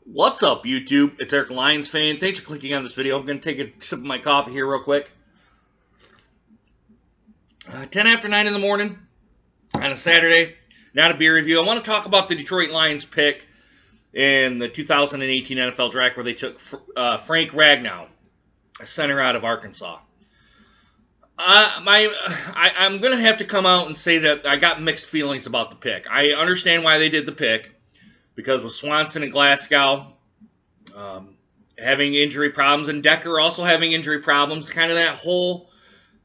What's up, YouTube? It's Eric, Lions fan. Thanks for clicking on this video. I'm going to take a sip of my coffee here real quick. 10 after 9 in the morning on a Saturday. Not a beer review. I want to talk about the Detroit Lions pick in the 2018 NFL Draft where they took Frank Ragnow, a center out of Arkansas. I'm going to have to come out and say that I got mixed feelings about the pick. I understand why they did the pick, because with Swanson and Glasgow having injury problems, and Decker also having injury problems, kind of that whole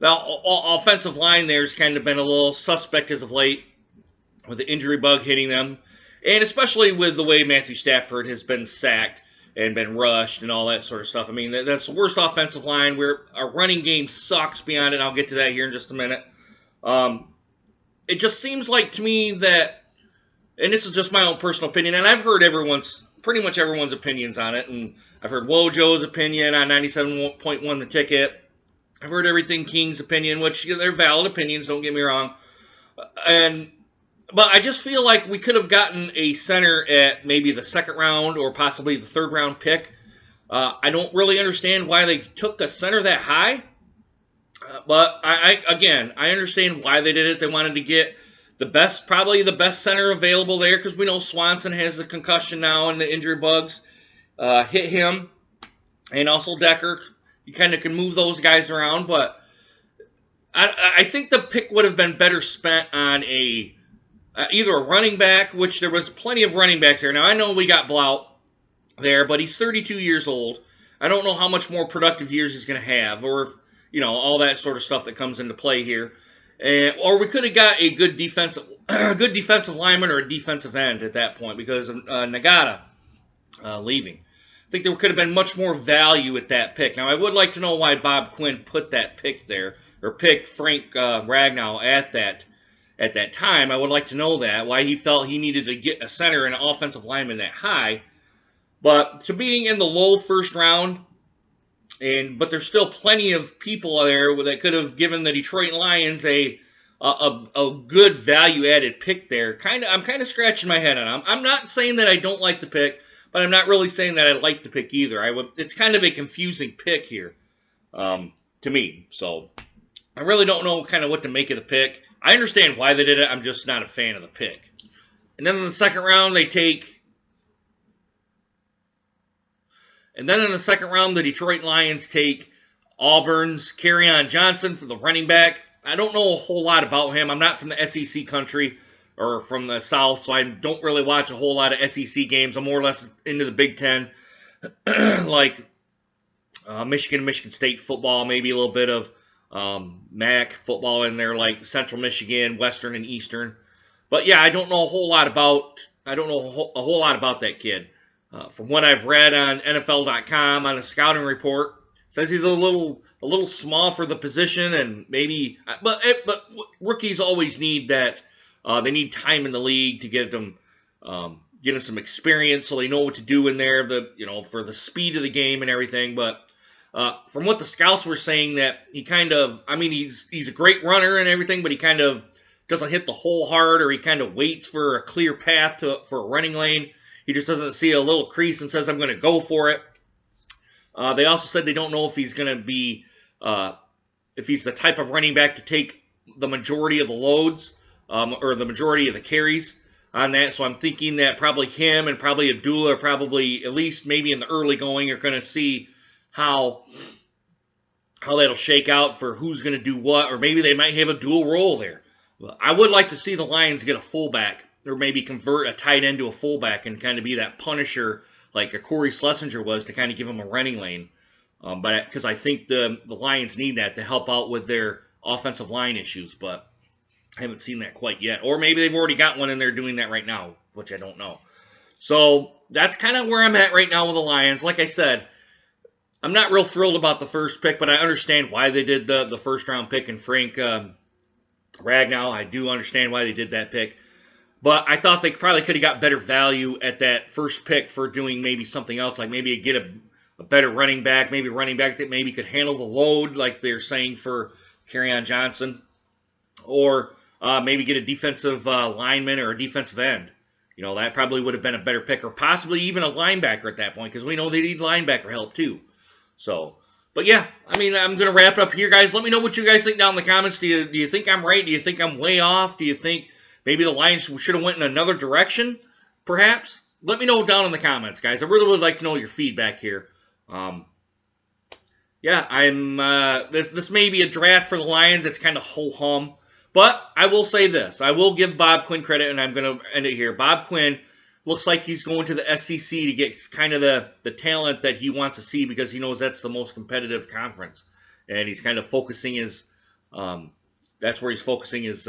offensive line there's kind of been a little suspect as of late with the injury bug hitting them, and especially with the way Matthew Stafford has been sacked and been rushed and all that sort of stuff. I mean, that's the worst offensive line. Where our running game sucks beyond it. I'll get to that here in just a minute. It just seems like to me that, and this is just my own personal opinion, and I've heard pretty much everyone's opinions on it, and I've heard Wojo's opinion on 97.1 The Ticket. I've heard Everything King's opinion, which they're valid opinions, don't get me wrong. But I just feel like we could have gotten a center at maybe the second round or possibly the third round pick. I don't really understand why they took a center that high. But I understand why they did it. They wanted to get probably the best center available there, because we know Swanson has the concussion now and the injury bugs hit him, and also Decker. You kind of can move those guys around, but I think the pick would have been better spent on either a running back, which there was plenty of running backs there. Now, I know we got Blount there, but he's 32 years old. I don't know how much more productive years he's going to have, or all that sort of stuff that comes into play here. Or we could have got a good defensive lineman or a defensive end at that point, because of Nagata leaving. I think there could have been much more value at that pick. Now, I would like to know why Bob Quinn put that pick there, or picked Frank Ragnow at that time. I would like to know that, why he felt he needed to get a center and an offensive lineman that high. But to being in the low first round, but there's still plenty of people there that could have given the Detroit Lions a good value-added pick there. I'm kind of scratching my head on it. I'm not saying that I don't like the pick, but I'm not really saying that I like the pick either. It's kind of a confusing pick here to me. So I really don't know kind of what to make of the pick. I understand why they did it. I'm just not a fan of the pick. And then in the second round, the Detroit Lions take Auburn's Kerryon Johnson for the running back. I don't know a whole lot about him. I'm not from the SEC country or from the South, so I don't really watch a whole lot of SEC games. I'm more or less into the Big Ten, like Michigan State football, maybe a little bit of MAC football in there, like Central Michigan, Western, and Eastern. But yeah, I don't know a whole lot about that kid. From what I've read on NFL.com on a scouting report, says he's a little small for the position, and maybe, but rookies always need that. They need time in the league to get them some experience, so they know what to do in there. For the speed of the game and everything. But from what the scouts were saying, that he's a great runner and everything, but he kind of doesn't hit the hole hard, or he kind of waits for a clear path for a running lane. He just doesn't see a little crease and says, I'm going to go for it. They also said they don't know if he's going to be, if he's the type of running back to take the majority of the loads, or the majority of the carries on that. So I'm thinking that probably him and probably Abdullah are probably, at least maybe in the early going, are going to see how that'll shake out for who's going to do what, or maybe they might have a dual role there. I would like to see the Lions get a fullback, or maybe convert a tight end to a fullback and kind of be that punisher like a Corey Schlesinger was, to kind of give him a running lane. But because I think the Lions need that to help out with their offensive line issues, but I haven't seen that quite yet. Or maybe they've already got one and they're doing that right now, which I don't know. So that's kind of where I'm at right now with the Lions. Like I said, I'm not real thrilled about the first pick, but I understand why they did the first round pick in Frank Ragnow. I do understand why they did that pick. But I thought they probably could have got better value at that first pick for doing maybe something else, like maybe get a better running back, maybe a running back that maybe could handle the load, like they're saying for Kerryon Johnson, or maybe get a defensive lineman or a defensive end. You know, that probably would have been a better pick, or possibly even a linebacker at that point, because we know they need linebacker help too. So, but yeah, I mean, I'm going to wrap it up here, guys. Let me know what you guys think down in the comments. Do you think I'm right? Do you think I'm way off? Do you think maybe the Lions should have went in another direction, perhaps? Let me know down in the comments, guys. I really would like to know your feedback here. Yeah, this may be a draft for the Lions. It's kind of ho-hum. But I will say this. I will give Bob Quinn credit, and I'm going to end it here. Bob Quinn looks like he's going to the SEC to get kind of the talent that he wants to see, because he knows that's the most competitive conference. And he's kind of focusing his that's where he's focusing his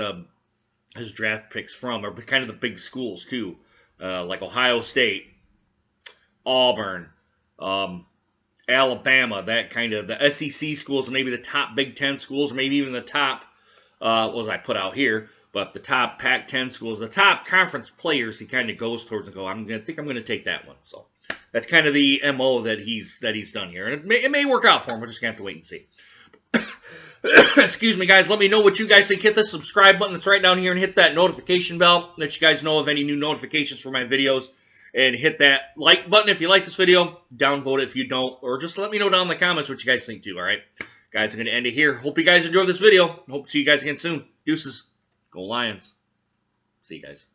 draft picks from, or kind of the big schools too, like Ohio State, Auburn, Alabama, that kind of the SEC schools, maybe the top Big Ten schools, or maybe even the top, what was I put out here? But the top Pac-10 schools, the top conference players, he kind of goes towards and go, I think I'm going to take that one. So that's kind of the MO that he's done here, and it may work out for him. We're just going to have to wait and see. Excuse me, guys. Let me know what you guys think. Hit the subscribe button that's right down here, and hit that notification bell. Let you guys know of any new notifications for my videos. And hit that like button if you like this video. Downvote it if you don't. Or just let me know down in the comments what you guys think too, all right? Guys, I'm going to end it here. Hope you guys enjoyed this video. Hope to see you guys again soon. Deuces. Go Lions. See you guys.